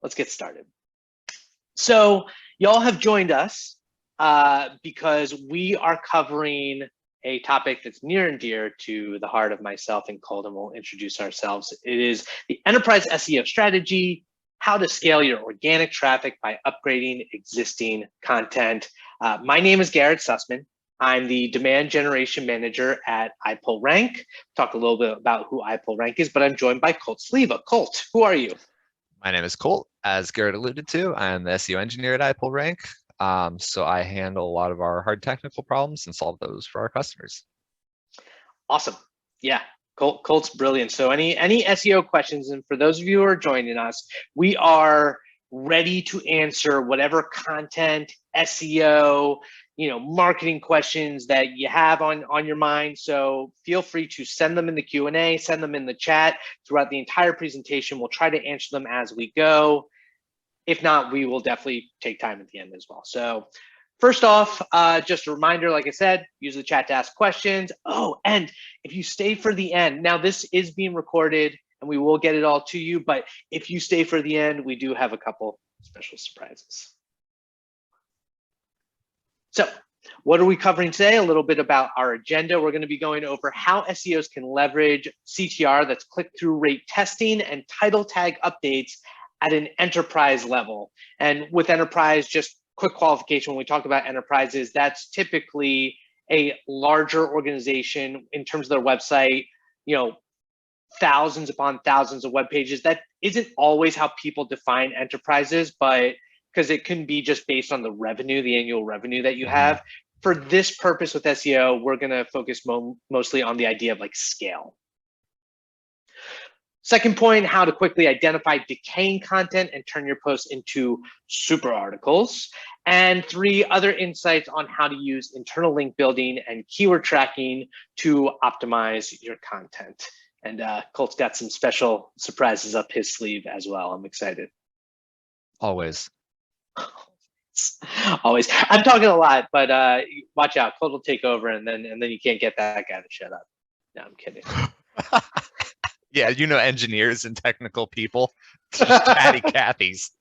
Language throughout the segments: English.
let's get started. So y'all have joined us because we are covering a topic that's near and dear to the heart of myself and Colt, and we'll introduce ourselves. It is the enterprise SEO strategy, how to scale your organic traffic by upgrading existing content. My name is Garrett Sussman. I'm the demand generation manager at iPullRank. Talk a little bit about who iPullRank is, but I'm joined by Colt Sliva. Colt, who are you? My name is Colt. As Garrett alluded to, I am the SEO engineer at iPullRank. So I handle a lot of our hard technical problems and solve those for our customers. Awesome. Yeah, Colt's brilliant. So any SEO questions, and for those of you who are joining us, we are ready to answer whatever content, SEO, marketing questions that you have on your mind. So feel free to send them in the Q&A, send them in the chat throughout the entire presentation. We'll try to answer them as we go. If not, we will definitely take time at the end as well. So first off, just a reminder, like I said, use the chat to ask questions. Oh, and if you stay for the end, now this is being recorded and we will get it all to you, but if you stay for the end, we do have a couple special surprises. So what are we covering today? A little bit about our agenda. We're going to be going over how SEOs can leverage CTR, that's click-through rate testing, and title tag updates at an enterprise level. And with enterprise, just quick qualification, when we talk about enterprises, that's typically a larger organization in terms of their website, thousands upon thousands of web pages. That isn't always how people define enterprises, but because it can be just based on the revenue, the annual revenue that you have. For this purpose with SEO, we're going to focus mostly on the idea of scale. Second point, how to quickly identify decaying content and turn your posts into super articles. And 3, other insights on how to use internal link building and keyword tracking to optimize your content. And Colt's got some special surprises up his sleeve as well. I'm excited. Always. Always. I'm talking a lot, but watch out. Colt will take over, and then you can't get that guy to shut up. No, I'm kidding. Yeah, engineers and technical people, just catty Cathy's.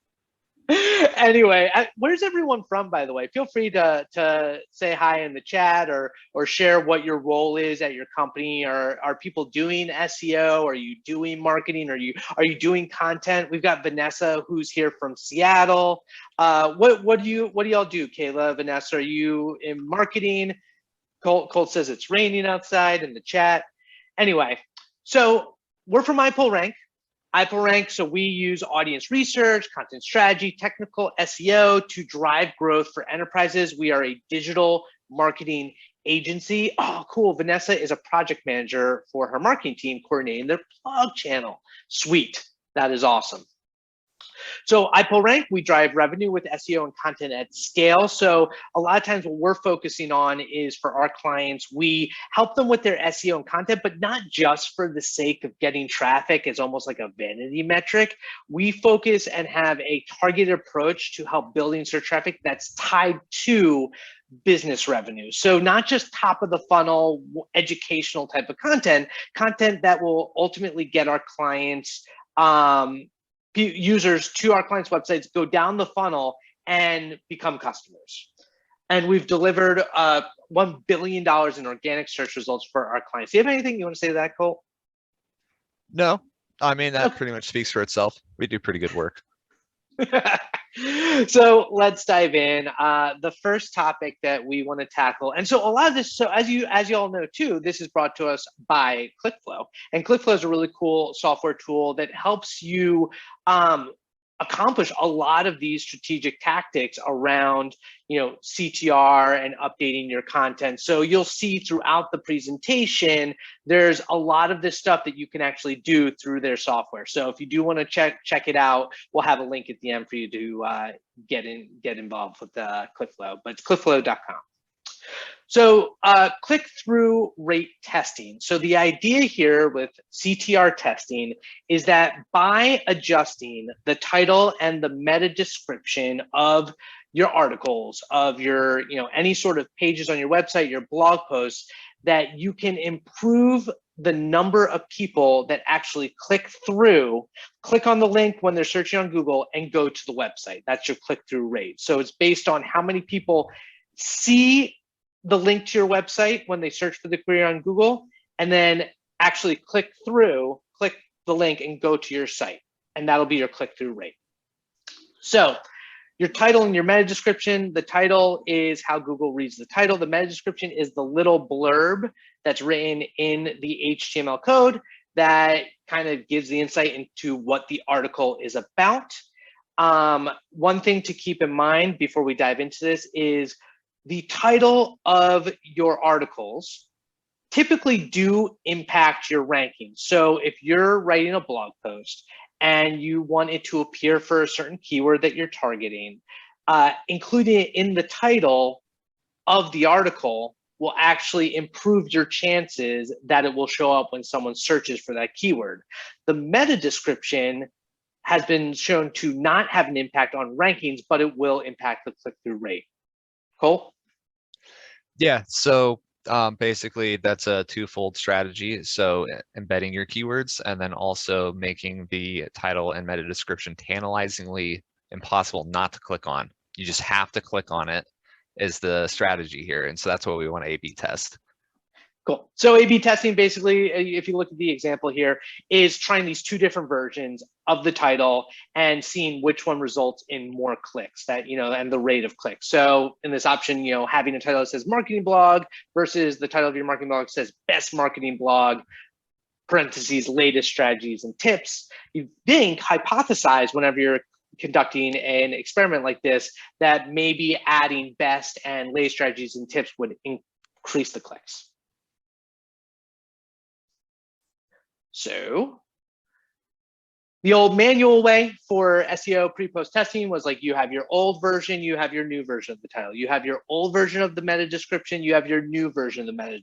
Anyway, where's everyone from, by the way? Feel free to say hi in the chat or share what your role is at your company. Are people doing SEO? Are you doing marketing? Are you doing content? We've got Vanessa, who's here from Seattle. What do y'all do, Kayla, Vanessa? Are you in marketing? Colt says it's raining outside in the chat. Anyway, so we're from iPullRank. So we use audience research, content strategy, technical SEO to drive growth for enterprises. We are a digital marketing agency. Oh, cool. Vanessa is a project manager for her marketing team, coordinating their blog channel. Sweet. That is awesome. So iPullRank, we drive revenue with SEO and content at scale. So a lot of times what we're focusing on is for our clients, we help them with their SEO and content, but not just for the sake of getting traffic as almost like a vanity metric. We focus and have a targeted approach to help building search traffic that's tied to business revenue. So not just top of the funnel, educational type of content that will ultimately get our clients, users to our clients' websites, go down the funnel and become customers. And we've delivered $1 billion in organic search results for our clients. Do you have anything you want to say to that, Colt? No, I mean, that pretty much speaks for itself. We do pretty good work. So let's dive in. The first topic that we want to tackle, and so a lot of this, so as you all know too, this is brought to us by ClickFlow, and ClickFlow is a really cool software tool that helps you accomplish a lot of these strategic tactics around, CTR and updating your content. So you'll see throughout the presentation, there's a lot of this stuff that you can actually do through their software. So if you do want to check it out, we'll have a link at the end for you to get involved with ClickFlow, but it's clickflow.com. So click-through rate testing. So the idea here with CTR testing is that by adjusting the title and the meta description of your articles, of your, any sort of pages on your website, your blog posts, that you can improve the number of people that actually click on the link when they're searching on Google and go to the website. That's your click-through rate. So it's based on how many people see the link to your website when they search for the query on Google, and then actually click the link and go to your site. And that'll be your click-through rate. So your title and your meta description, the title is how Google reads the title. The meta description is the little blurb that's written in the HTML code that kind of gives the insight into what the article is about. One thing to keep in mind before we dive into this is the title of your articles typically do impact your rankings. So if you're writing a blog post and you want it to appear for a certain keyword that you're targeting, including it in the title of the article will actually improve your chances that it will show up when someone searches for that keyword. The meta description has been shown to not have an impact on rankings, but it will impact the click-through rate. Cole? Yeah, so basically that's a twofold strategy. So embedding your keywords and then also making the title and meta description tantalizingly impossible not to click on. You just have to click on it is the strategy here. And so that's what we want to A/B test. Cool. So A/B testing, basically, if you look at the example here, is trying these two different versions of the title and seeing which one results in more clicks, and the rate of clicks. So in this option, having a title that says marketing blog versus the title of your marketing blog says best marketing blog, parentheses, latest strategies and tips. You think, hypothesize whenever you're conducting an experiment like this, that maybe adding best and latest strategies and tips would increase the clicks. So the old manual way for SEO pre-post testing was like, you have your old version, you have your new version of the title. You have your old version of the meta description, you have your new version of the meta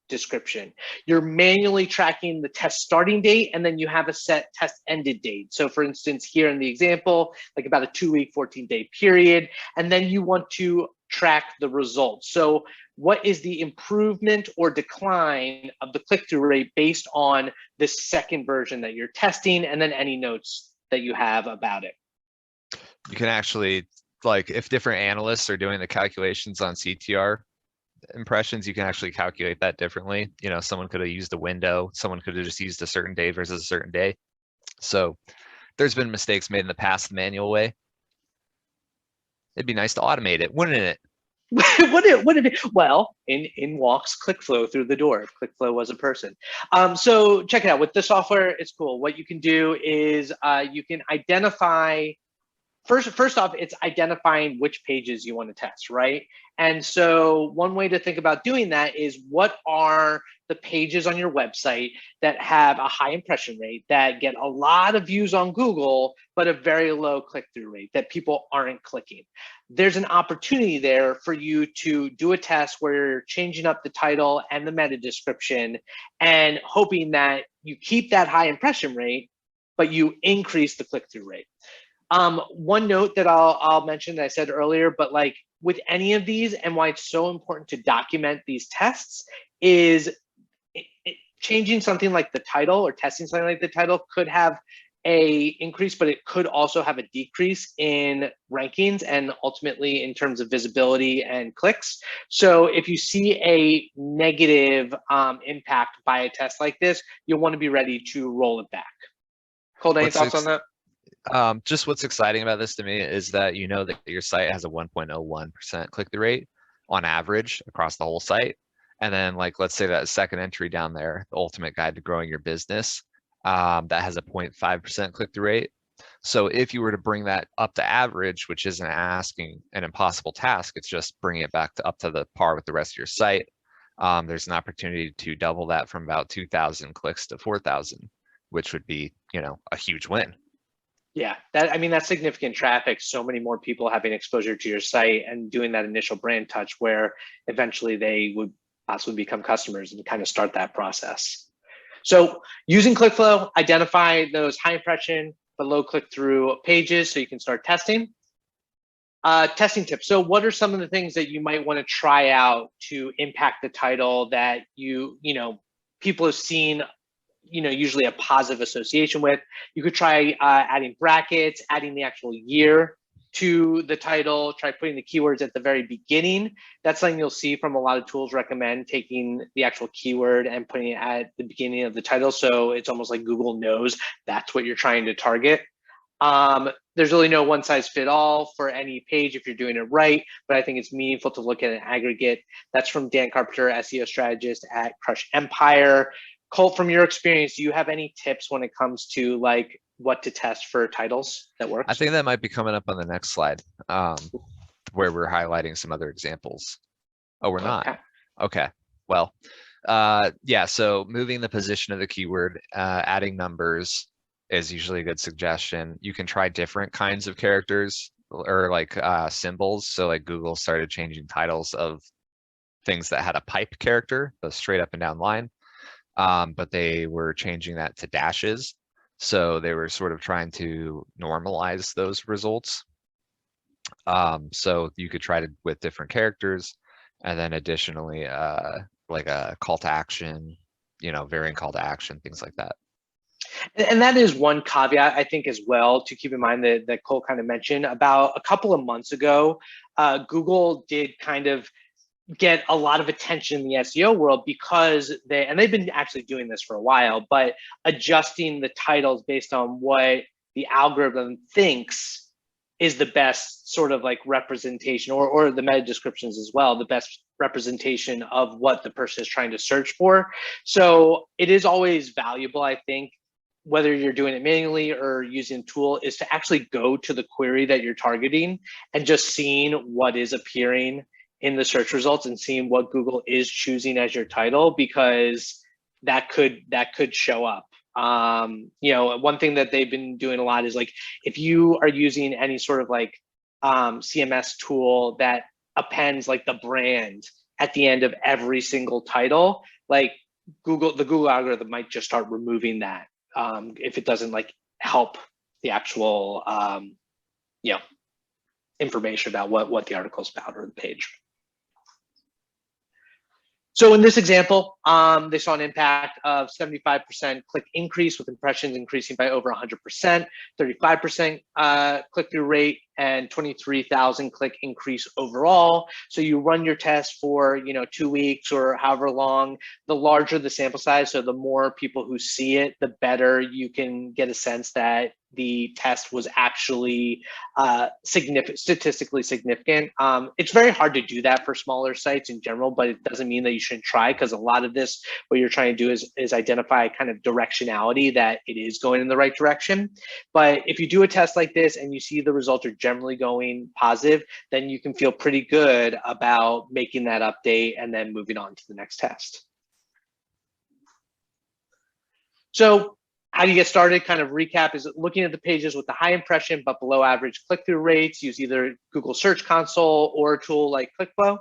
description. You're manually tracking the test starting date, and then you have a set test ended date. So for instance, here in the example, like about a 2-week, 14-day period, and then you want to track the results. So what is the improvement or decline of the click-through rate based on the second version that you're testing, and then any notes that you have about it? You can actually, like, if different analysts are doing the calculations on CTR impressions, you can actually calculate that differently. Someone could have used a window, someone could have just used a certain day versus a certain day. So there's been mistakes made in the past the manual way. It'd be nice to automate it, wouldn't it? Would it be? Well, in walks ClickFlow through the door, if ClickFlow was a person. So check it out. With the software, it's cool. What you can do is you can identify, first off, it's identifying which pages you want to test, right? And so one way to think about doing that is, what are the pages on your website that have a high impression rate, that get a lot of views on Google, but a very low click-through rate, that people aren't clicking? There's an opportunity there for you to do a test where you're changing up the title and the meta description and hoping that you keep that high impression rate, but you increase the click-through rate. One note that I'll mention that I said earlier, but like with any of these, and why it's so important to document these tests, is changing something like the title or testing something like the title could have a increase, but it could also have a decrease in rankings and ultimately in terms of visibility and clicks. So if you see a negative impact by a test like this, you'll want to be ready to roll it back. Colt, any thoughts on that? Just what's exciting about this to me is that that your site has a 1.01% click-through rate on average across the whole site. And then, like, let's say that second entry down there, the ultimate guide to growing your business, that has a 0.5% click-through rate. So if you were to bring that up to average, which isn't asking an impossible task, it's just bringing it back up to the par with the rest of your site, there's an opportunity to double that from about 2,000 clicks to 4,000, which would be, a huge win. Yeah, that's significant traffic. So many more people having exposure to your site and doing that initial brand touch, where eventually they would possibly become customers and kind of start that process. So using ClickFlow, identify those high impression but low click-through pages so you can start testing. Testing tips. So what are some of the things that you might want to try out to impact the title that you people have seen, usually a positive association with. You could try adding brackets, adding the actual year to the title, try putting the keywords at the very beginning. That's something you'll see from a lot of tools recommend taking the actual keyword and putting it at the beginning of the title. So it's almost like Google knows that's what you're trying to target. There's really no one size fit all for any page if you're doing it right, but I think it's meaningful to look at an aggregate. That's from Dan Carpenter, SEO strategist at Crush Empire. Colt, from your experience, do you have any tips when it comes to like what to test for titles that works? I think that might be coming up on the next slide, where we're highlighting some other examples. Oh, we're not. Okay. Well, yeah, so moving the position of the keyword, adding numbers is usually a good suggestion. You can try different kinds of characters or like symbols. So like Google started changing titles of things that had a pipe character, the straight up and down line. But they were changing that to dashes. So they were sort of trying to normalize those results. So you could try to with different characters, and then additionally, like a call to action, varying call to action, things like that. And that is one caveat, I think, as well, to keep in mind that Cole kind of mentioned. About a couple of months ago, Google did kind of get a lot of attention in the SEO world because they've been actually doing this for a while, but adjusting the titles based on what the algorithm thinks is the best sort of like representation, or the meta descriptions as well, the best representation of what the person is trying to search for. So it is always valuable, I think, whether you're doing it manually or using a tool, is to actually go to the query that you're targeting and just seeing what is appearing in the search results and seeing what Google is choosing as your title, because that could show up. One thing that they've been doing a lot is like, if you are using any sort of like CMS tool that appends like the brand at the end of every single title, like the Google algorithm might just start removing that if it doesn't like help the actual information about what the article is about or the page. So in this example, they saw an impact of 75% click increase with impressions increasing by over 100%, 35% click-through rate, and 23,000 click increase overall. So you run your test for 2 weeks or however long. The larger the sample size, so the more people who see it, the better you can get a sense that the test was actually statistically significant. It's very hard to do that for smaller sites in general, but it doesn't mean that you shouldn't try, because a lot of this, what you're trying to do is identify kind of directionality that it is going in the right direction. But if you do a test like this and you see the results are generally going positive, then you can feel pretty good about making that update and then moving on to the next test. So how do you get started? Kind of recap is looking at the pages with the high impression but below average click-through rates. Use either Google Search Console or a tool like ClickFlow.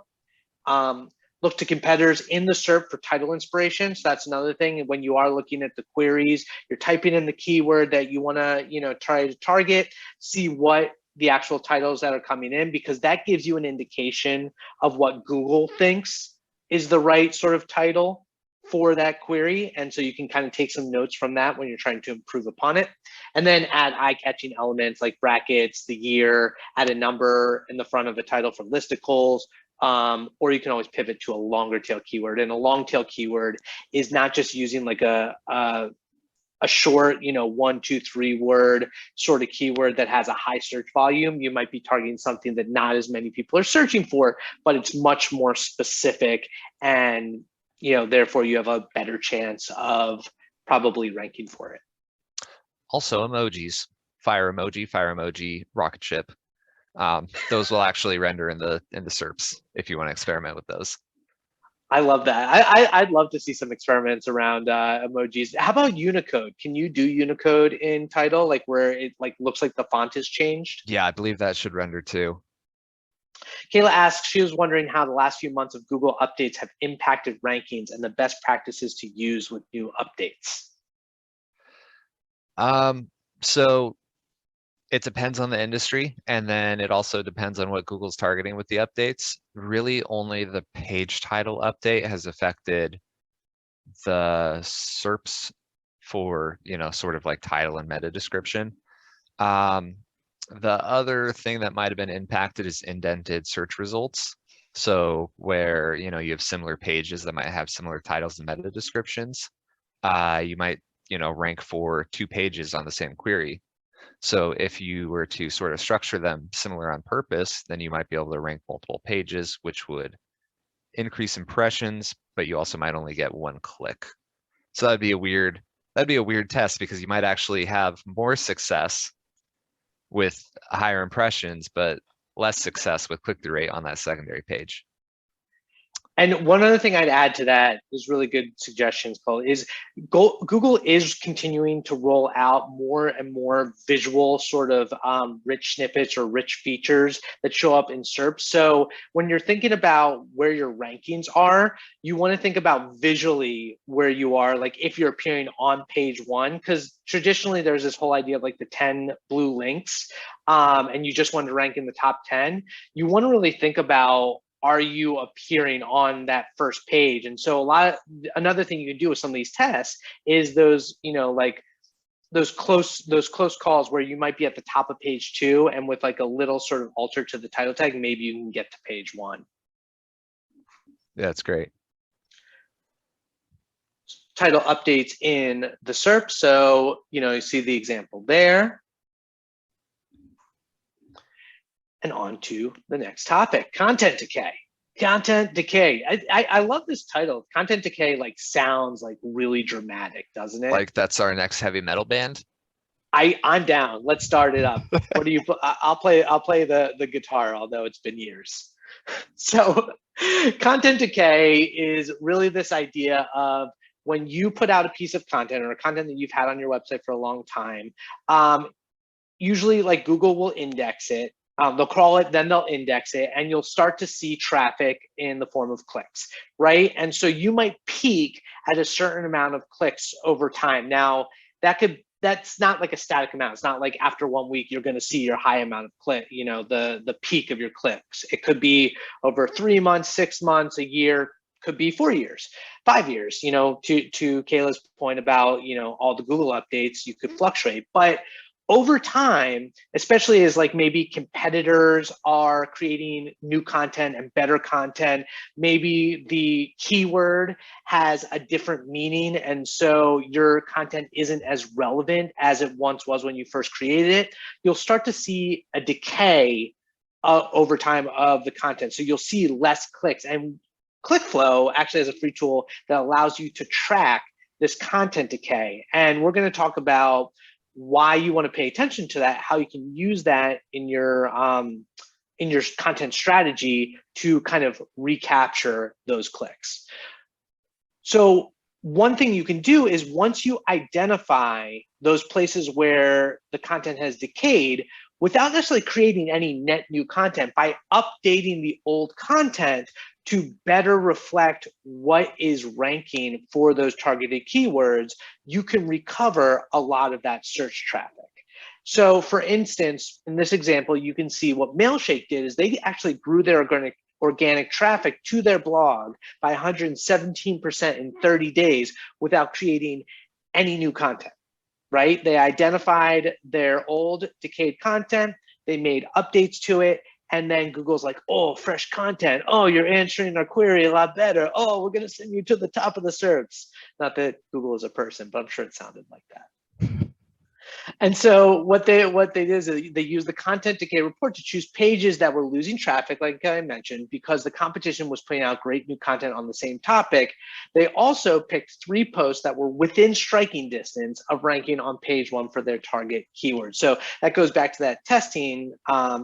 Look to competitors in the SERP for title inspiration. So that's another thing. When you are looking at the queries, you're typing in the keyword that you want to try to target, see what the actual titles that are coming in, because that gives you an indication of what Google thinks is the right sort of title for that query. And so you can kind of take some notes from that when you're trying to improve upon it. And then add eye-catching elements like brackets, the year, add a number in the front of a title for listicles, or you can always pivot to a longer tail keyword. And a long tail keyword is not just using like a short, 1, 2, 3 word sort of keyword that has a high search volume. You might be targeting something that not as many people are searching for, but it's much more specific, and therefore you have a better chance of probably ranking for it. Also emojis, fire emoji, rocket ship. Those will actually render in the SERPs if you want to experiment with those. I love that. I'd love to see some experiments around emojis. How about Unicode? Can you do Unicode in title, like where it looks like the font is changed? Yeah, I believe that should render too. Kayla asks, she was wondering how the last few months of Google updates have impacted rankings and the best practices to use with new updates. So it depends on the industry, and then it also depends on what Google's targeting with the updates. Really, only the page title update has affected the SERPs for, sort of like title and meta description. The other thing that might have been impacted is indented search results. So where, you have similar pages that might have similar titles and meta descriptions, you might, rank for 2 pages on the same query. So if you were to sort of structure them similar on purpose, then you might be able to rank multiple pages, which would increase impressions, but you also might only get 1 click. So that'd be a weird test, because you might actually have more success with higher impressions, but less success with click-through rate on that secondary page. And one other thing I'd add to that is really good suggestions, Cole, is Google is continuing to roll out more and more visual sort of rich snippets or rich features that show up in SERPs. So when you're thinking about where your rankings are, you want to think about visually where you are, like if you're appearing on page 1, because traditionally there's this whole idea of like the 10 blue links, and you just want to rank in the top 10. You want to really think about, are you appearing on that first page? And so another thing you can do with some of these tests is those, like those close calls where you might be at the top of page 2, and with like a little sort of alter to the title tag, maybe you can get to page 1. Yeah, that's great. Title updates in the SERP. So, you see the example there. And on to the next topic, content decay. Content decay. I love this title. Content decay like sounds like really dramatic, doesn't it? Like that's our next heavy metal band. I'm down. Let's start it up. What do you? I'll play the guitar, although it's been years. So, content decay is really this idea of when you put out a piece of content or content that you've had on your website for a long time. Usually, like Google will index it. They'll crawl it, then they'll index it, and you'll start to see traffic in the form of clicks, right? And so you might peak at a certain amount of clicks over time. Now, that's not like a static amount. It's not like after 1 week, you're going to see your high amount of click, the peak of your clicks. It could be over 3 months, 6 months, a year, could be 4 years, 5 years, to Kayla's point about, all the Google updates, you could fluctuate. But over time, especially as like maybe competitors are creating new content and better content, maybe the keyword has a different meaning, and so your content isn't as relevant as it once was when you first created it, you'll start to see a decay over time of the content. So you'll see less clicks, and ClickFlow actually has a free tool that allows you to track this content decay. And we're going to talk about why you want to pay attention to that, how you can use that in your content strategy to kind of recapture those clicks. So one thing you can do is once you identify those places where the content has decayed, without necessarily creating any net new content, by updating the old content to better reflect what is ranking for those targeted keywords, you can recover a lot of that search traffic. So for instance, in this example, you can see what Mailshake did is they actually grew their organic traffic to their blog by 117% in 30 days without creating any new content, right? They identified their old decayed content, they made updates to it, and then Google's like, oh, fresh content. Oh, you're answering our query a lot better. Oh, we're going to send you to the top of the SERPs. Not that Google is a person, but I'm sure it sounded like that. And so what they did is they used the content decay report to choose pages that were losing traffic, like I mentioned, because the competition was putting out great new content on the same topic. They also picked 3 posts that were within striking distance of ranking on page 1 for their target keyword. So that goes back to that testing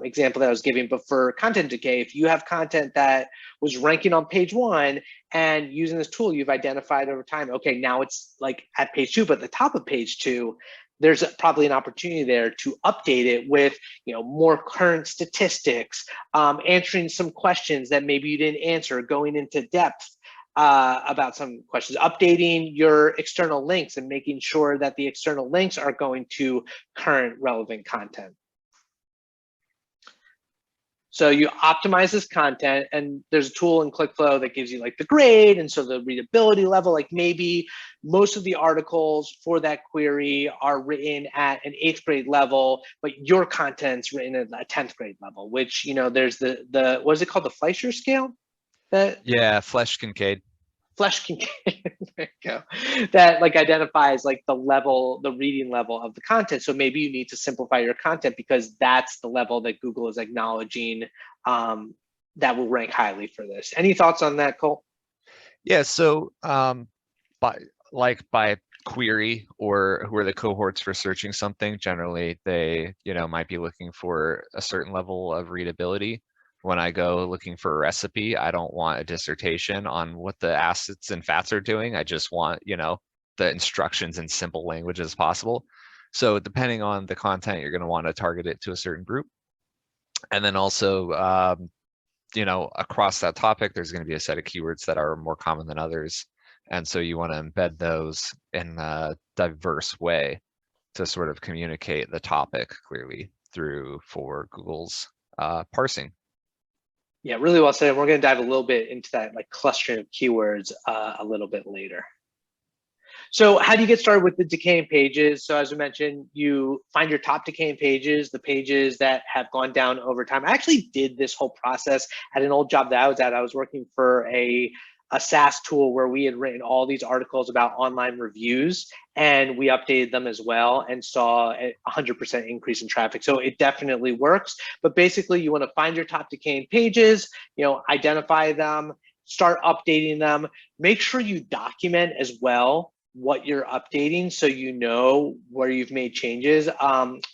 example that I was giving. But for content decay, if you have content that was ranking on page 1 and using this tool, you've identified over time, okay, now it's like at page 2, but at the top of page 2, there's probably an opportunity there to update it with, more current statistics, answering some questions that maybe you didn't answer, going into depth about some questions, updating your external links and making sure that the external links are going to current relevant content. So you optimize this content, and there's a tool in ClickFlow that gives you like the grade, and so the readability level, like maybe most of the articles for that query are written at an 8th grade level, but your content's written at a 10th grade level, which, you know, there's the what is it called, the Fleischer scale? Yeah, Flesch Kincaid. Flesch Kincaid, there you go, that like identifies like the level, the reading level of the content. So maybe you need to simplify your content because that's the level that Google is acknowledging that will rank highly for this. Any thoughts on that, Colt? Yeah, so by query, or who are the cohorts for searching something, generally they, you know, might be looking for a certain level of readability. When I go looking for a recipe, I don't want a dissertation on what the acids and fats are doing. I just want, you know, the instructions in simple language as possible. So depending on the content, you're going to want to target it to a certain group. And then also, you know, across that topic, there's going to be a set of keywords that are more common than others. And so you want to embed those in a diverse way to sort of communicate the topic clearly for Google's parsing. Yeah, really well said. We're going to dive a little bit into that like clustering of keywords a little bit later. So how do you get started with the decaying pages? So as we mentioned, you find your top decaying pages, the pages that have gone down over time. I actually did this whole process at an old job that I was at. I was working for a SaaS tool where we had written all these articles about online reviews, and we updated them as well and saw a 100% increase in traffic. So it definitely works. But basically, you want to find your top decaying pages, you know, identify them, start updating them. Make sure you document as well what you're updating so you know where you've made changes.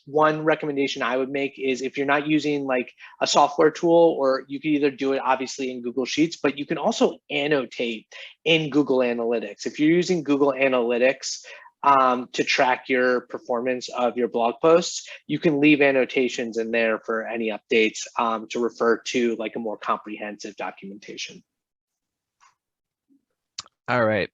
One recommendation I would make is if you're not using like a software tool, or you can either do it obviously in Google Sheets, but you can also annotate in Google Analytics. If you're using Google Analytics to track your performance of your blog posts, you can leave annotations in there for any updates to refer to like a more comprehensive documentation. All right.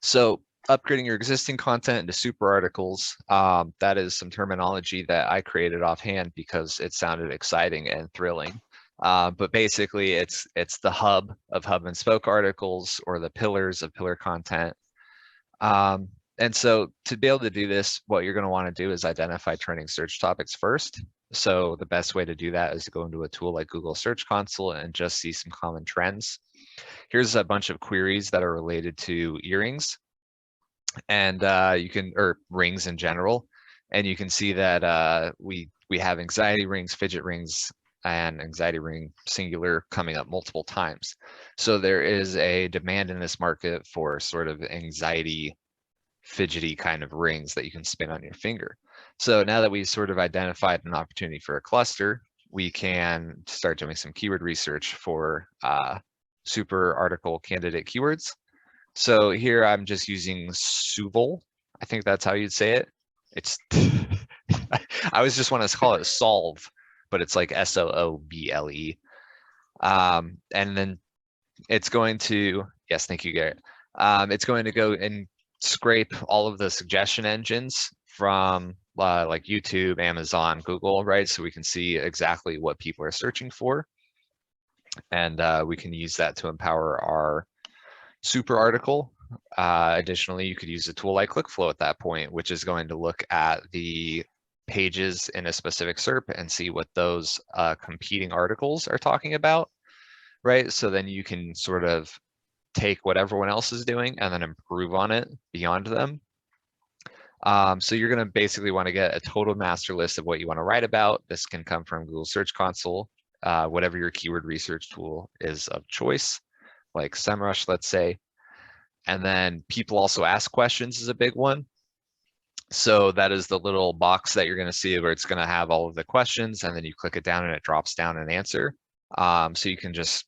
So upgrading your existing content into super articles, that is some terminology that I created offhand because it sounded exciting and thrilling. But basically it's the hub of hub and spoke articles, or the pillars of pillar content. And so to be able to do this, what you're going to want to do is identify trending search topics first. So the best way to do that is to go into a tool like Google Search Console and just see some common trends. Here's a bunch of queries that are related to earrings, and you can, or rings in general, and you can see that we have anxiety rings, fidget rings, and anxiety ring singular coming up multiple times. So there is a demand in this market for sort of anxiety, fidgety kind of rings that you can spin on your finger. So now that we've sort of identified an opportunity for a cluster, we can start doing some keyword research for super article candidate keywords. So here I'm just using Suval. I think that's how you'd say it. It's I always just want to call it solve, but it's like SOOBLE. And then it's going to, yes, thank you, Garrett. It's going to go and scrape all of the suggestion engines from like YouTube, Amazon, Google, right? So we can see exactly what people are searching for. And we can use that to empower our super article. Additionally, you could use a tool like ClickFlow at that point, which is going to look at the pages in a specific SERP and see what those competing articles are talking about, right? So then you can sort of take what everyone else is doing and then improve on it beyond them. So you're going to basically want to get a total master list of what you want to write about. This can come from Google Search Console, whatever your keyword research tool is of choice, like SEMrush, let's say. And then people also ask questions is a big one. So that is the little box that you're going to see where it's going to have all of the questions, and then you click it down and it drops down an answer. So you can just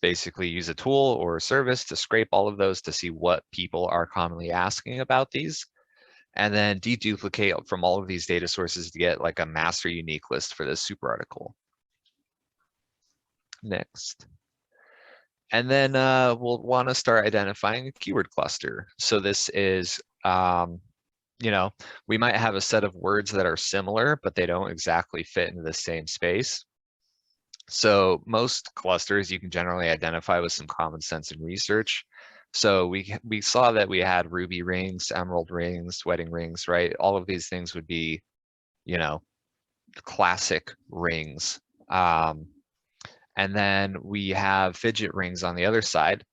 basically use a tool or a service to scrape all of those to see what people are commonly asking about these, and then deduplicate from all of these data sources to get like a master unique list for this super article. Next. And then we'll want to start identifying a keyword cluster. So this is, you know, we might have a set of words that are similar, but they don't exactly fit into the same space. So most clusters you can generally identify with some common sense and research. So we saw that we had ruby rings, emerald rings, wedding rings, right? All of these things would be, you know, classic rings. And then we have fidget rings on the other side,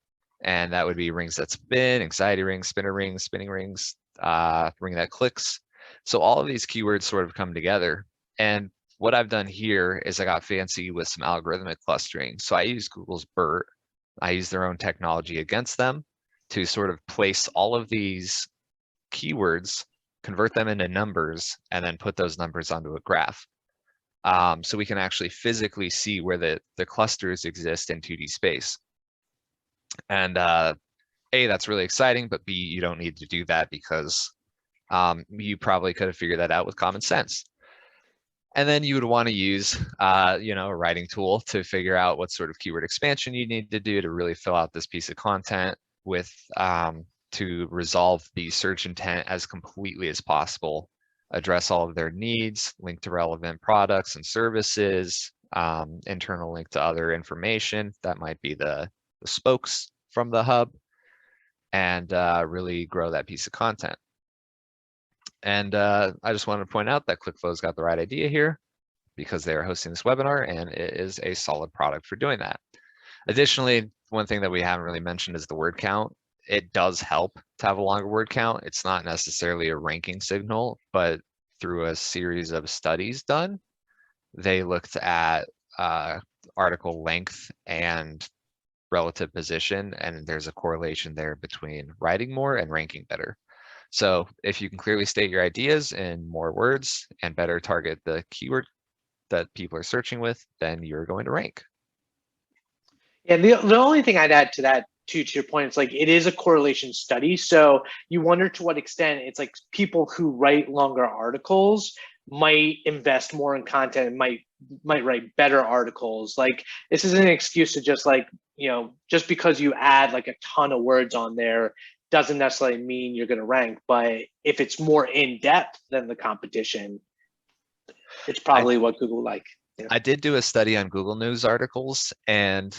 and that would be rings that spin, anxiety rings, spinner rings, spinning rings, ring that clicks. So all of these keywords sort of come together. And what I've done here is I got fancy with some algorithmic clustering. So I use Google's BERT. I use their own technology against them to sort of place all of these keywords, convert them into numbers, and then put those numbers onto a graph. So we can actually physically see where the clusters exist in 2D space. And A, that's really exciting, but B, you don't need to do that because you probably could have figured that out with common sense. And then you would want to use, you know, a writing tool to figure out what sort of keyword expansion you need to do to really fill out this piece of content with, to resolve the search intent as completely as possible, address all of their needs, link to relevant products and services, internal link to other information. That might be the spokes from the hub, and really grow that piece of content. And I just wanted to point out that ClickFlow's got the right idea here because they are hosting this webinar, and it is a solid product for doing that. Additionally, one thing that we haven't really mentioned is the word count. It does help to have a longer word count. It's not necessarily a ranking signal, but through a series of studies done, they looked at article length and relative position, and there's a correlation there between writing more and ranking better. So if you can clearly state your ideas in more words and better target the keyword that people are searching with, then you're going to rank. Yeah, the only thing I'd add to that, to your point, it's like it is a correlation study. So you wonder to what extent it's like people who write longer articles might invest more in content and might write better articles. Like this isn't an excuse to just like, you know, just because you add like a ton of words on there doesn't necessarily mean you're going to rank. But if it's more in depth than the competition, it's probably what Google like. You know? I did do a study on Google News articles, and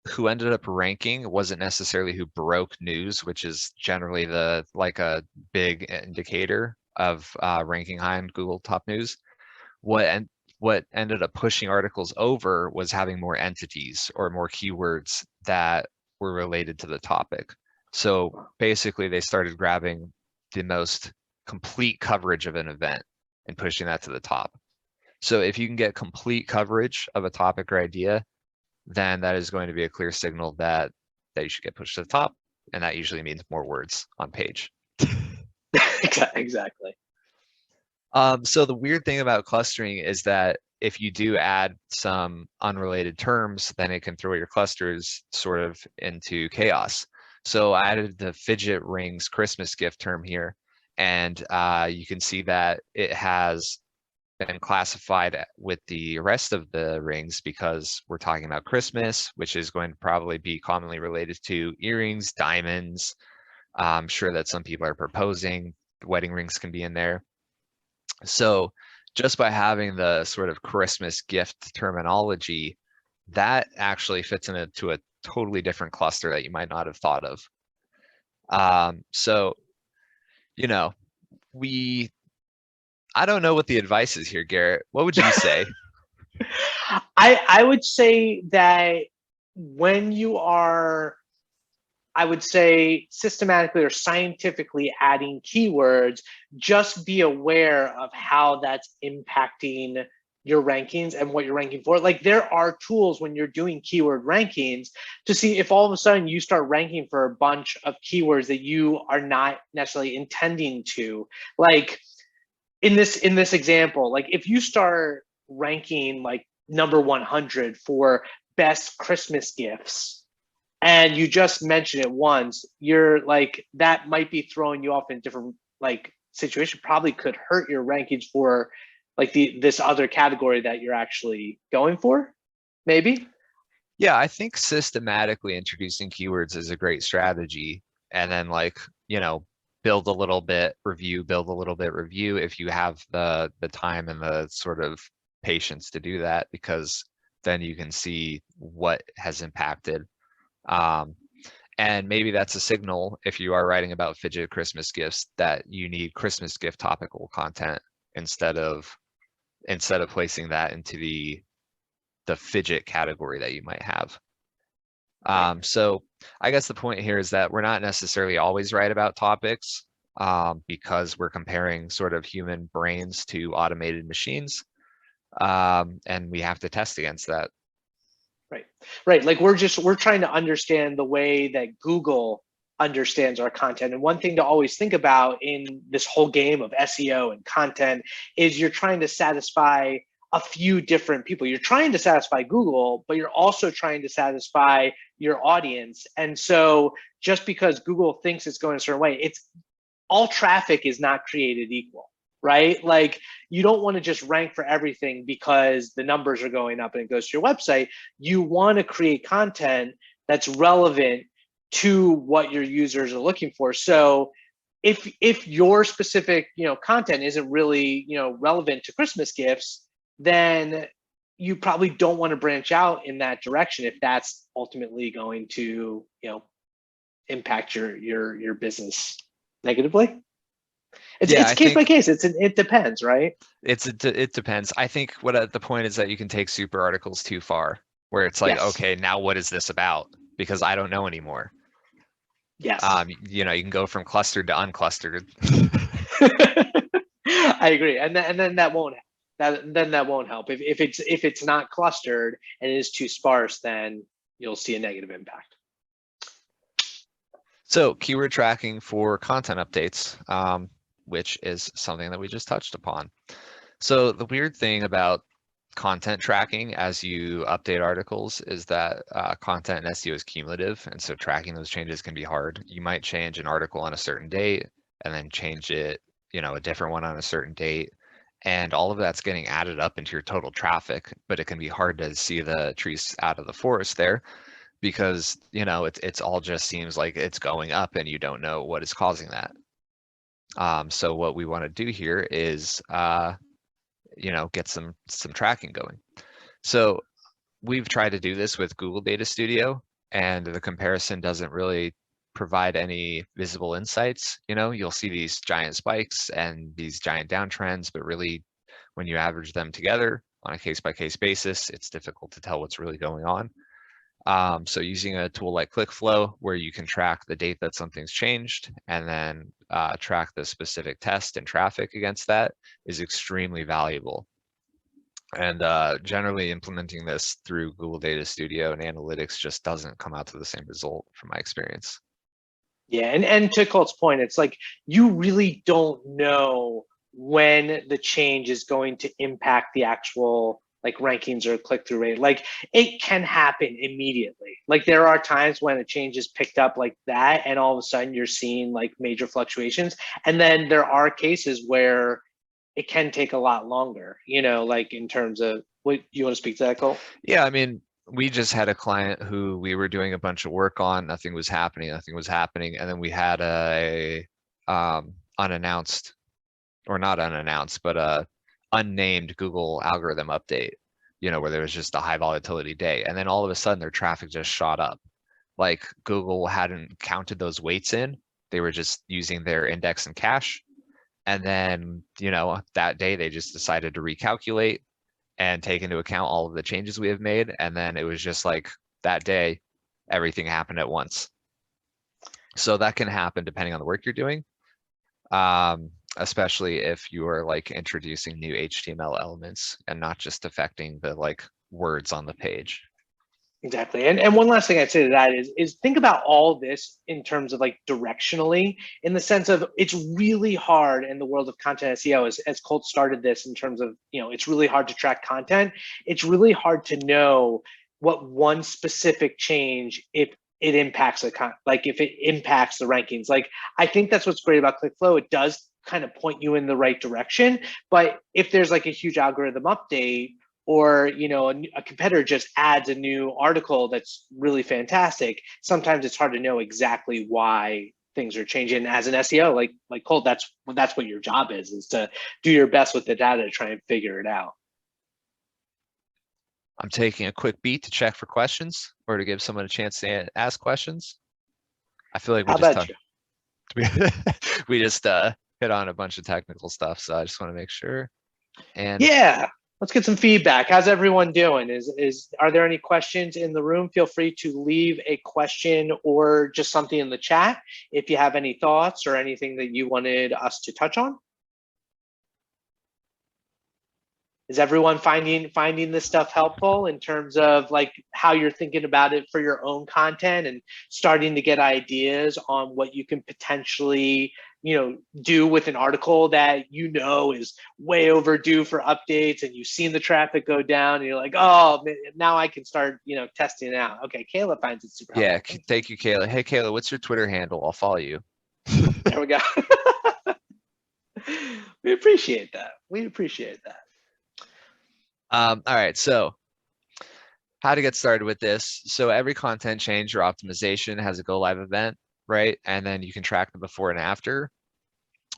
who ended up ranking wasn't necessarily who broke news, which is generally the like a big indicator of ranking high in Google top news. What ended up pushing articles over was having more entities or more keywords that were related to the topic. So basically they started grabbing the most complete coverage of an event and pushing that to the top. So if you can get complete coverage of a topic or idea, then that is going to be a clear signal that you should get pushed to the top. And that usually means more words on page. Exactly. So the weird thing about clustering is that if you do add some unrelated terms, then it can throw your clusters sort of into chaos. So I added the fidget rings Christmas gift term here, and you can see that it has been classified with the rest of the rings because we're talking about Christmas, which is going to probably be commonly related to earrings, diamonds. I'm sure that some people are proposing. Wedding rings can be in there. So just by having the sort of Christmas gift terminology, that actually fits into a totally different cluster that you might not have thought of. So, you know, I don't know what the advice is here, Garrett. What would you say? I would say that when you are, I would say, systematically or scientifically adding keywords, just be aware of how that's impacting your rankings and what you're ranking for. Like there are tools when you're doing keyword rankings to see if all of a sudden you start ranking for a bunch of keywords that you are not necessarily intending to. Like in this example, like if you start ranking like number 100 for best Christmas gifts, and you just mention it once, you're like, that might be throwing you off in different like situation, probably could hurt your rankings for like this other category that you're actually going for, maybe. Yeah, I think systematically introducing keywords is a great strategy. And then like, you know, build a little bit, review, build a little bit, review if you have the time and the sort of patience to do that, because then you can see what has impacted. And maybe that's a signal, if you are writing about fidget Christmas gifts, that you need Christmas gift topical content instead of placing that into the fidget category that you might have. So I guess the point here is that we're not necessarily always right about topics, because we're comparing sort of human brains to automated machines, and we have to test against that. Right. Like we're trying to understand the way that Google understands our content. And one thing to always think about in this whole game of SEO and content is you're trying to satisfy a few different people. You're trying to satisfy Google, but you're also trying to satisfy your audience. And so just because Google thinks it's going a certain way, it's all traffic is not created equal. Right? Like you don't want to just rank for everything because the numbers are going up and it goes to your website. You want to create content that's relevant to what your users are looking for. So if your specific, content isn't really, relevant to Christmas gifts, then you probably don't want to branch out in that direction if that's ultimately going to, impact your business negatively. It's case by case. It depends, right? It depends. I think what the point is that you can take super articles too far, where it's like, Yes. okay, now what is this about? Because I don't know anymore. Yes. You can go from clustered to unclustered. I agree, and then that won't help. If it's not clustered and it is too sparse, then you'll see a negative impact. So keyword tracking for content updates, which is something that we just touched upon. So the weird thing about content tracking as you update articles is that content in SEO is cumulative, and so tracking those changes can be hard. You might change an article on a certain date and then change it, a different one on a certain date, and all of that's getting added up into your total traffic, but it can be hard to see the trees out of the forest there, because it's all just seems like it's going up and you don't know what is causing that. So what we want to do here is get some tracking going. So we've tried to do this with Google Data Studio, and the comparison doesn't really provide any visible insights. You'll see these giant spikes and these giant downtrends, but really when you average them together on a case-by-case basis, it's difficult to tell what's really going on. So using a tool like ClickFlow, where you can track the date that something's changed and then track the specific test and traffic against that, is extremely valuable. And generally implementing this through Google Data Studio and analytics just doesn't come out to the same result from my experience. Yeah, and to Colt's point, it's like you really don't know when the change is going to impact the actual rankings or click-through rate. Like it can happen immediately. Like there are times when a change is picked up like that, and all of a sudden you're seeing major fluctuations. And then there are cases where it can take a lot longer, in terms of what you want to speak to that, Colt? Yeah, I mean, we just had a client who we were doing a bunch of work on, nothing was happening, and then we had a unannounced, or not unannounced, but a unnamed Google algorithm update, where there was just a high volatility day. And then all of a sudden their traffic just shot up. Like Google hadn't counted those weights in. They were just using their index and cache. And then, that day they just decided to recalculate and take into account all of the changes we have made. And then it was just like that day, everything happened at once. So that can happen depending on the work you're doing. Especially if you are introducing new HTML elements and not just affecting the words on the page. Exactly. And one last thing I'd say to that is think about all this in terms of directionally, in the sense of it's really hard in the world of content SEO, as Colt started this, in terms of, it's really hard to track content. It's really hard to know what one specific change, if it impacts if it impacts the rankings. I think that's what's great about ClickFlow. It does kind of point you in the right direction, but if there's a huge algorithm update, or a competitor just adds a new article that's really fantastic, sometimes it's hard to know exactly why things are changing. As an SEO, like Colt, that's what your job is to do your best with the data to try and figure it out. I'm taking a quick beat to check for questions or to give someone a chance to ask questions. I feel like we How just about you? we just hit on a bunch of technical stuff, so I just want to make sure. And Yeah, let's get some feedback. How's everyone doing? Are there any questions in the room? Feel free to leave a question or just something in the chat if you have any thoughts or anything that you wanted us to touch on. Is everyone finding this stuff helpful in terms of like how you're thinking about it for your own content and starting to get ideas on what you can potentially, do with an article that is way overdue for updates, and you've seen the traffic go down and you're like, oh, now I can start, testing it out. Okay, Kayla finds it super yeah, helpful. thank you, Kayla. Hey, Kayla, what's your Twitter handle? I'll follow you. There we go. We appreciate that. All right, so how to get started with this. So every content change or optimization has a go live event, right? And then you can track the before and after,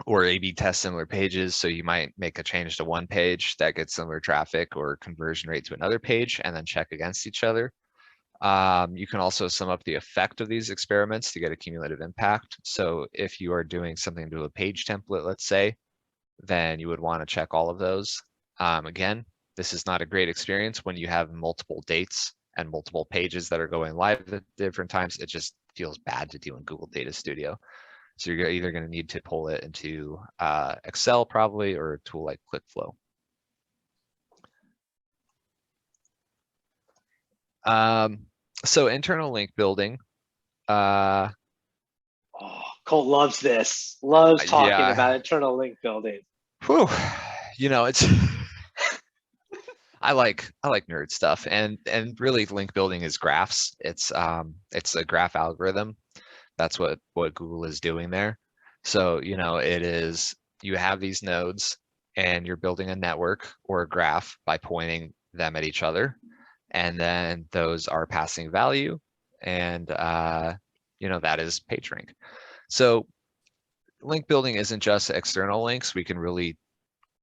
or A/B test similar pages. So you might make a change to one page that gets similar traffic or conversion rate to another page and then check against each other. You can also sum up the effect of these experiments to get a cumulative impact. So if you are doing something to a page template, let's say, then you would want to check all of those. Again, this is not a great experience when you have multiple dates and multiple pages that are going live at different times. It just feels bad to do in Google Data Studio. So you're either going to need to pull it into Excel probably, or a tool like ClickFlow. So internal link building. Colt loves this. Loves talking about internal link building. Whew. It's I like nerd stuff, and really link building is graphs. It's a graph algorithm. That's what Google is doing there. So it is, you have these nodes and you're building a network or a graph by pointing them at each other, and then those are passing value, and that is PageRank. So link building isn't just external links. We can really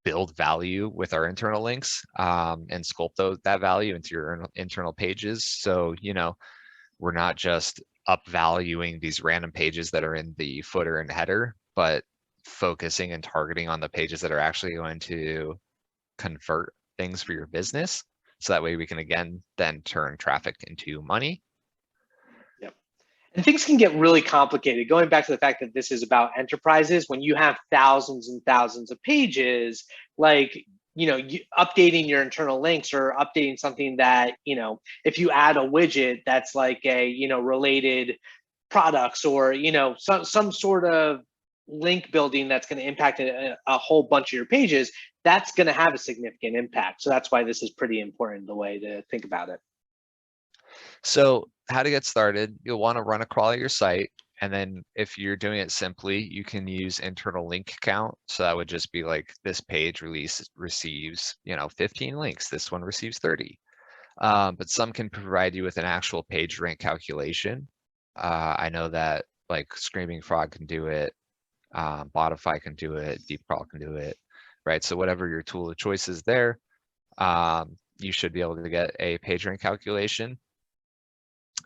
build value with our internal links and sculpt that value into your internal pages. So, we're not just upvaluing these random pages that are in the footer and header, but focusing and targeting on the pages that are actually going to convert things for your business. So that way we can, again, then turn traffic into money. And things can get really complicated. Going back to the fact that this is about enterprises, when you have thousands and thousands of pages, like, updating your internal links or updating something that, if you add a widget that's like a, related products or, some sort of link building that's going to impact a whole bunch of your pages, that's going to have a significant impact. So that's why this is pretty important, the way to think about it. So how to get started, you'll want to run a crawl at your site. And then if you're doing it simply, you can use internal link count. So that would just be like, this page receives, 15 links. This one receives 30. But some can provide you with an actual page rank calculation. I know that like Screaming Frog can do it. Botify can do it. DeepCrawl can do it, right? So whatever your tool of choice is there, you should be able to get a page rank calculation.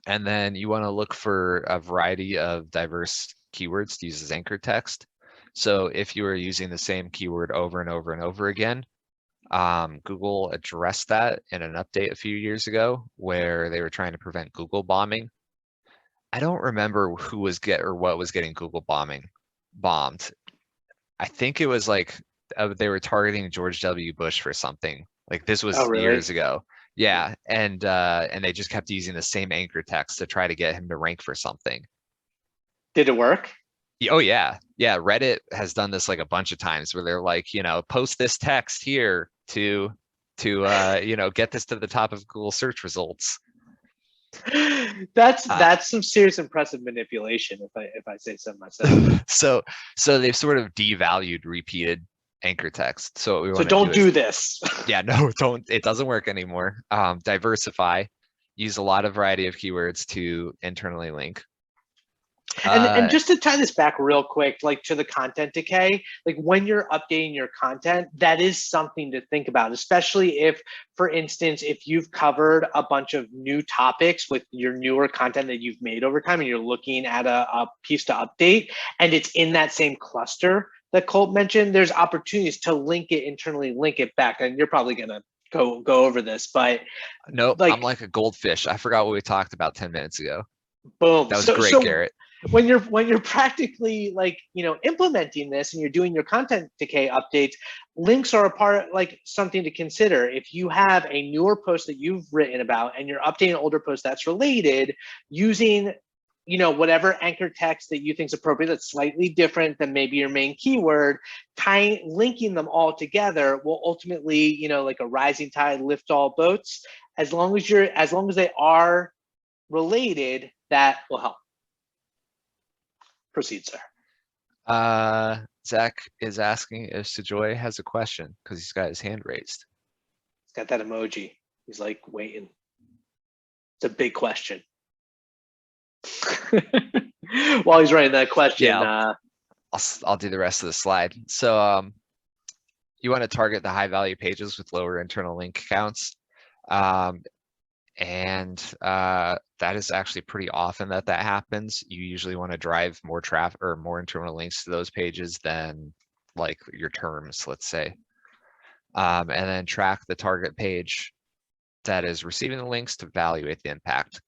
And then you want to look for a variety of diverse keywords to use as anchor text. So if you are using the same keyword over and over and over again, Google addressed that in an update a few years ago where they were trying to prevent Google bombing. I don't remember who was what was getting Google bombed. I think it was like they were targeting George W. Bush for something. Like this was years ago. Yeah, and they just kept using the same anchor text to try to get him to rank for something. Did it work? Oh yeah, yeah. Reddit has done this like a bunch of times where they're like, post this text here to get this to the top of Google search results. That's some serious impressive manipulation, if I say so myself. So they've sort of devalued repeated anchor text. So what we want to don't do this. Yeah, no, don't. It doesn't work anymore. Diversify. Use a lot of variety of keywords to internally link. And just to tie this back real quick, like to the content decay, like when you're updating your content, that is something to think about, especially if, for instance, if you've covered a bunch of new topics with your newer content that you've made over time and you're looking at a piece to update and it's in that same cluster that Colt mentioned, there's opportunities to link it internally, link it back. And you're probably gonna go over this, but nope, like, I'm like a goldfish. I forgot what we talked about 10 minutes ago. boom. That was great, Garrett. When you're practically like, implementing this and you're doing your content decay updates, links are a part, like something to consider. If you have a newer post that you've written about and you're updating an older post that's related, using whatever anchor text that you think is appropriate that's slightly different than maybe your main keyword, linking them all together will ultimately, like a rising tide lift all boats. As long as they are related, that will help. Proceed, sir. Zach is asking if Sejoy has a question because he's got his hand raised. He's got that emoji. He's like waiting. It's a big question. While he's writing that question, yeah, I'll do the rest of the slide. So you want to target the high value pages with lower internal link counts. And that is actually pretty often that happens. You usually want to drive more traffic or more internal links to those pages than like your terms, let's say. And then track the target page that is receiving the links to evaluate the impact.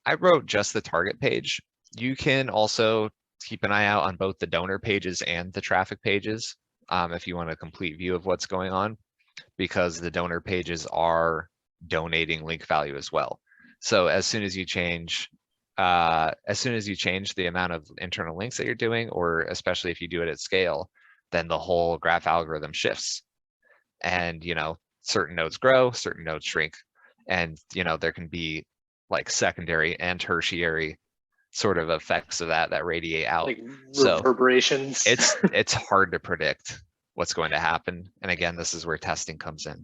I wrote just the target page. You can also keep an eye out on both the donor pages and the traffic pages if you want a complete view of what's going on, because the donor pages are donating link value as well. So as soon as you change the amount of internal links that you're doing, or especially if you do it at scale, then the whole graph algorithm shifts. And certain nodes grow, certain nodes shrink. And there can be like secondary and tertiary sort of effects of that radiate out. Like reverberations. So it's hard to predict what's going to happen. And again, this is where testing comes in.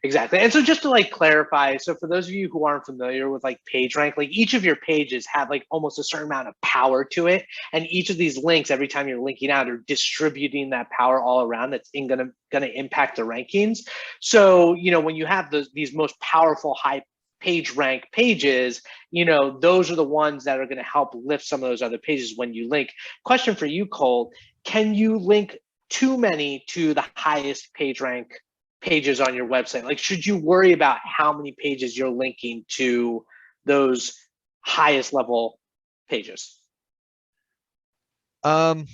Exactly. And so just to like clarify, so for those of you who aren't familiar with like PageRank, like each of your pages have like almost a certain amount of power to it. And each of these links, every time you're linking out, are distributing that power all around that's gonna impact the rankings. So, when you have these most powerful high page rank pages, those are the ones that are going to help lift some of those other pages when you link. Question for you, Colt, can you link too many to the highest page rank pages on your website? Like, should you worry about how many pages you're linking to those highest level pages? No,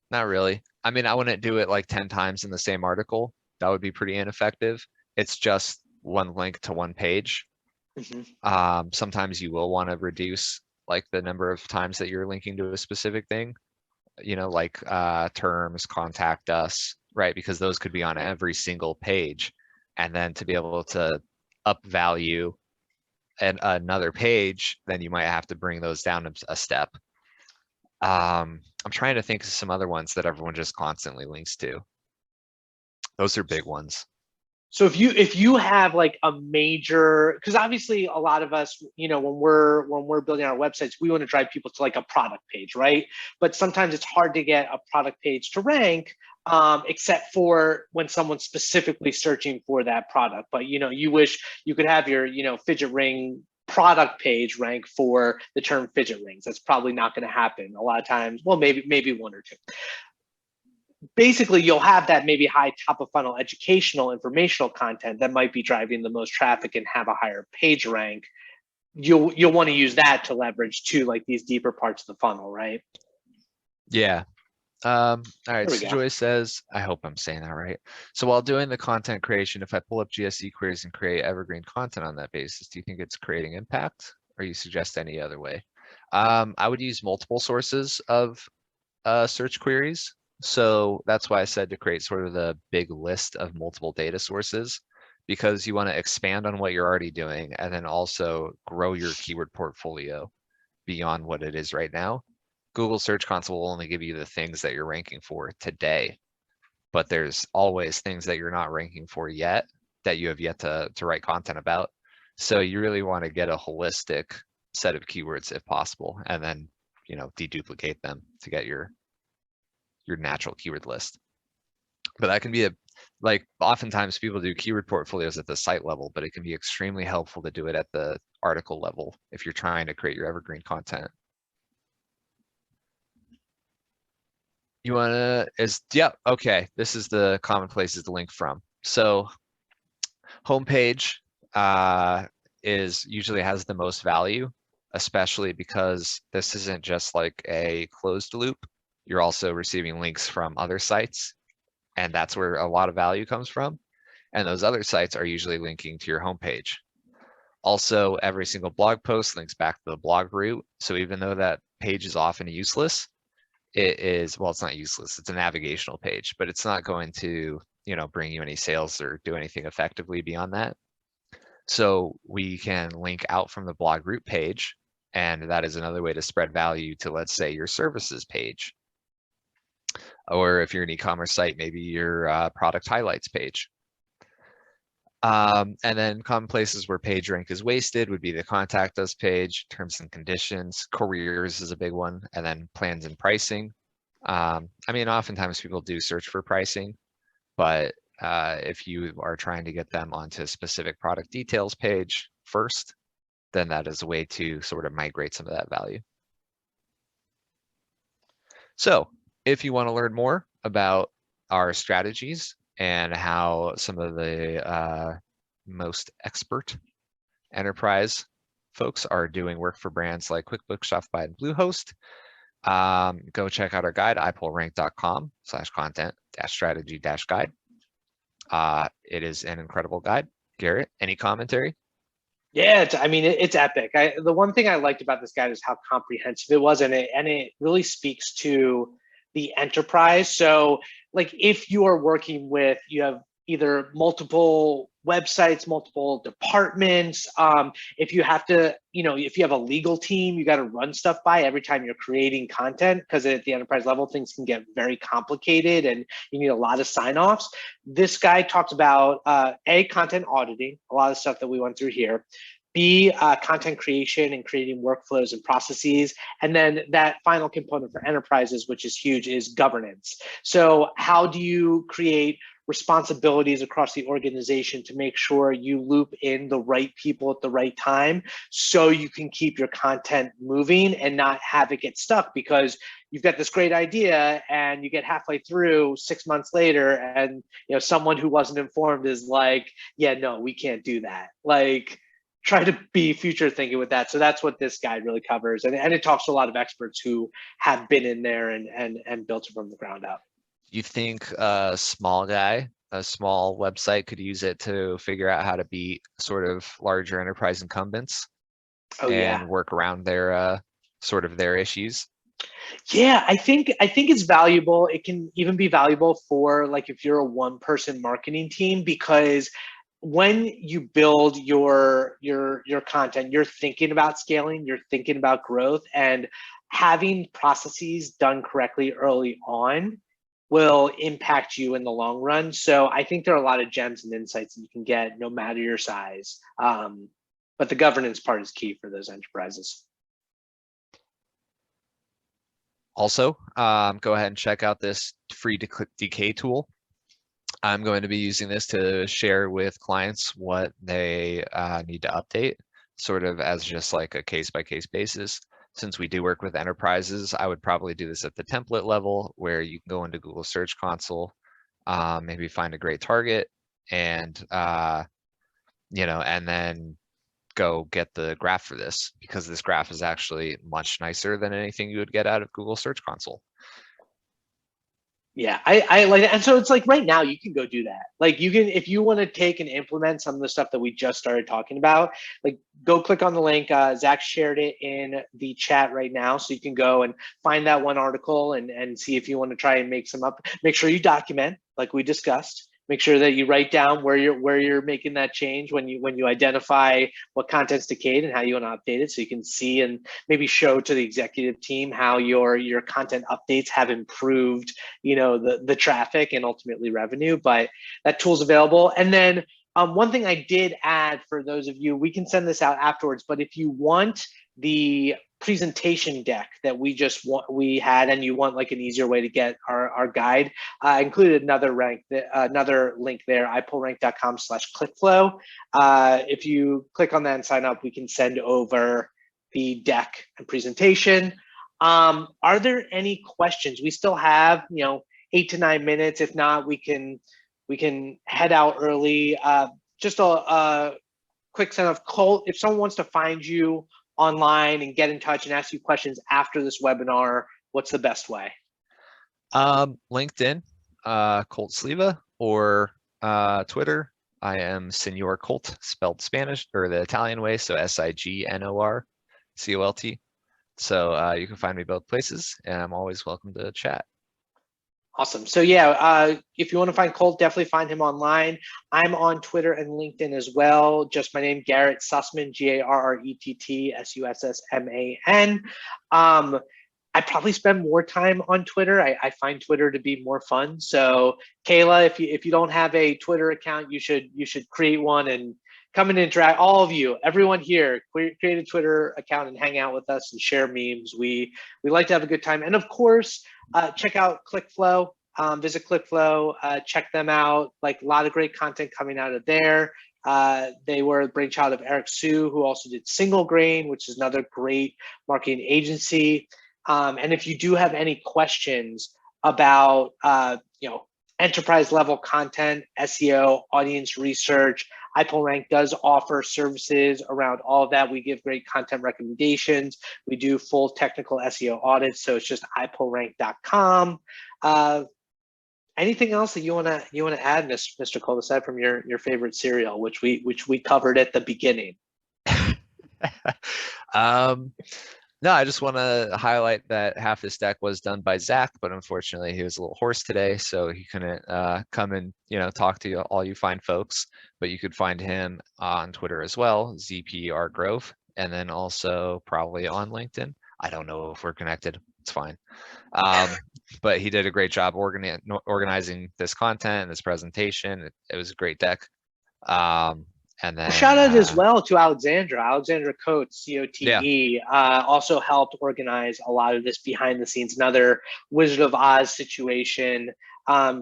not really. I mean, I wouldn't do it like 10 times in the same article. That would be pretty ineffective. It's just one link to one page. Mm-hmm. Sometimes you will want to reduce like the number of times that you're linking to a specific thing, like terms, contact us, right? Because those could be on every single page. And then to be able to up value another page, then you might have to bring those down a step. I'm trying to think of some other ones that everyone just constantly links to. Those are big ones. So if you have like a major, because obviously a lot of us, when we're building our websites, we want to drive people to like a product page, right? But sometimes it's hard to get a product page to rank, except for when someone's specifically searching for that product. But you wish you could have your fidget ring product page rank for the term fidget rings. That's probably not going to happen a lot of times. Well, maybe one or two. Basically, you'll have that maybe high top of funnel educational informational content that might be driving the most traffic and have a higher page rank. You'll want to use that to leverage to like these deeper parts of the funnel, right? Yeah. All right, so Joy says, I hope I'm saying that right. So while doing the content creation, if I pull up GSE queries and create evergreen content on that basis, do you think it's creating impact, or you suggest any other way? I would use multiple sources of search queries. So that's why I said to create sort of the big list of multiple data sources, because you want to expand on what you're already doing and then also grow your keyword portfolio beyond what it is right now. Google Search Console will only give you the things that you're ranking for today, but there's always things that you're not ranking for yet that you have yet to write content about. So you really want to get a holistic set of keywords if possible, and then, you know, deduplicate them to get your natural keyword list. But that can be like oftentimes people do keyword portfolios at the site level, but it can be extremely helpful to do it at the article level if you're trying to create your evergreen content. You wanna, yeah, okay, this is the common places to link from. So homepage is usually has the most value, especially because this isn't just like a closed loop. You're also receiving links from other sites, and that's where a lot of value comes from. And those other sites are usually linking to your homepage. Also, every single blog post links back to the blog root. So even though that page is often useless, it is, well, it's not useless. It's a navigational page, but it's not going to, you know, bring you any sales or do anything effectively beyond that. So we can link out from the blog root page, and that is another way to spread value to, let's say, your services page. Or if you're an e-commerce site, maybe your product highlights page. And then common places where page rank is wasted would be the contact us page, terms and conditions, careers is a big one, and then plans and pricing. I mean, oftentimes people do search for pricing, but if you are trying to get them onto a specific product details page first, then that is a way to sort of migrate some of that value. So if you want to learn more about our strategies and how some of the most expert enterprise folks are doing work for brands like QuickBooks, Shopify, and Bluehost, go check out our guide, iPullRank.com/content-strategy-guide. It is an incredible guide. Garrett, any commentary? Yeah, I mean, it's epic. The one thing I liked about this guide is how comprehensive it was, and it really speaks to the enterprise. So, like, if you are working with, you have either multiple websites, multiple departments. If you have to, you know, if you have a legal team, you got to run stuff by every time you're creating content, because at the enterprise level, things can get very complicated and you need a lot of sign-offs. This guy talks about A, content auditing, a lot of stuff that we went through here. B, content creation and creating workflows and processes. And then that final component for enterprises, which is huge, is governance. So how do you create responsibilities across the organization to make sure you loop in the right people at the right time so you can keep your content moving and not have it get stuck because you've got this great idea and you get halfway through 6 months later and, you know, someone who wasn't informed is like, yeah, no, we can't do that. Like, try to be future thinking with that. So that's what this guide really covers. And it talks to a lot of experts who have been in there and built it from the ground up. You think a small guy, a small website could use it to figure out how to beat sort of larger enterprise incumbents and work around their sort of their issues? Yeah, I think it's valuable. It can even be valuable for, like, if you're a one-person marketing team, because when you build your content, you're thinking about scaling, you're thinking about growth, and having processes done correctly early on will impact you in the long run. So I think there are a lot of gems and insights that you can get no matter your size. But the governance part is key for those enterprises. Also, go ahead and check out this free Decay tool. I'm going to be using this to share with clients what they need to update, sort of as just like a case-by-case basis. Since we do work with enterprises, I would probably do this at the template level where you can go into Google Search Console, maybe find a great target and, you know, and then go get the graph for this, because this graph is actually much nicer than anything you would get out of Google Search Console. Yeah, I like that. And so it's like right now you can go do that. Like, you can, if you want to take and implement some of the stuff that we just started talking about, like, go click on the link. Zach shared it in the chat right now. So you can go and find that one article and see if you want to try and make some up. Make sure you document, like we discussed. Make sure that you write down where you're making that change when you identify what content's decayed and how you want to update it, so you can see and maybe show to the executive team how your content updates have improved, you know, the traffic and ultimately revenue. But that tool's available. And then one thing I did add for those of you, we can send this out afterwards, but if you want the presentation deck that we had, and you want like an easier way to get our guide, I included another link there, iPullRank.com/clickflow. If you click on that and sign up, we can send over the deck and presentation. Are there any questions? We still have 8 to 9 minutes. If not, we can head out early. Just a quick set of Colt, if someone wants to find you online and get in touch and ask you questions after this webinar, what's the best way? LinkedIn, Colt Sliva, or Twitter. I am Senor Colt, spelled Spanish or the Italian way, so SIGNOR COLT. So you can find me both places, and I'm always welcome to chat. Awesome. So yeah, if you want to find Colt, definitely find him online. I'm on Twitter and LinkedIn as well. Just my name, Garrett Sussman, GarrettSussman. I probably spend more time on Twitter. I find Twitter to be more fun. So Kayla, if you don't have a Twitter account, you should create one and come and interact. All of you, everyone here, create a Twitter account and hang out with us and share memes. We like to have a good time. And of course, check out ClickFlow. Visit ClickFlow, check them out. Like a lot of great content coming out of there. They were the brainchild of Eric Sue, who also did Single Grain, which is another great marketing agency. And if you do have any questions about enterprise level content, SEO, audience research, iPullRank does offer services around all of that. We give great content recommendations. We do full technical SEO audits, so it's just iPullRank.com. Anything else that you wanna add, Mr. Cole, aside from your favorite cereal, which we covered at the beginning? No, I just want to highlight that half this deck was done by Zach, but unfortunately he was a little hoarse today, so he couldn't come and talk to all you fine folks. But you could find him on Twitter as well, ZPR Grove, and then also probably on LinkedIn. I don't know if we're connected. It's fine. But he did a great job organizing this content and this presentation. It was a great deck. And then shout out as well to Alexandra Coates, COTE, yeah. Also helped organize a lot of this behind the scenes, another Wizard of Oz situation.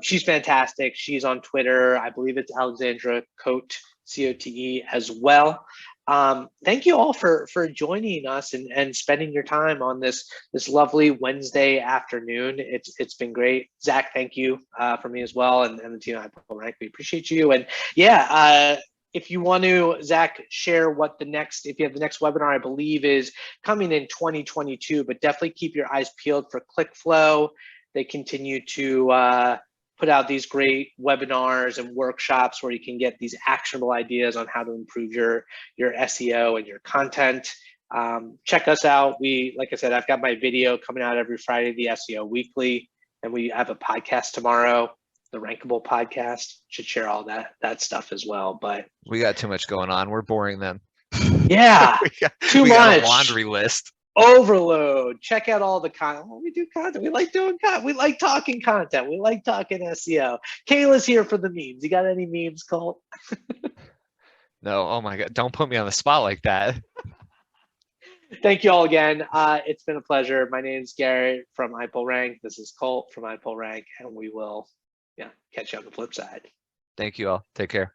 She's fantastic. She's on Twitter. I believe it's Alexandra Coates, COTE as well. Thank you all for joining us and spending your time on this lovely Wednesday afternoon. It's been great. Zach, thank you from me as well, and the team at iPullRank. We appreciate you. And yeah, if you want to, Zach, share what if you have the next webinar, I believe is coming in 2022, but definitely keep your eyes peeled for ClickFlow. They continue to put out these great webinars and workshops where you can get these actionable ideas on how to improve your SEO and your content. Check us out. Like I said, I've got my video coming out every Friday, the SEO Weekly, and we have a podcast tomorrow. The Rankable podcast, should share all that stuff as well. But we got too much going on. We're boring them. Yeah, too much. Got a laundry list. Overload. Check out all the content. Well, we do content. We like doing content. We like talking content. We like talking SEO. Kayla's here for the memes. You got any memes, Colt? No. Oh my God. Don't put me on the spot like that. Thank you all again. It's been a pleasure. My name is Garrett from iPullRank. This is Colt from iPullRank, and we will catch you on the flip side. Thank you all. Take care.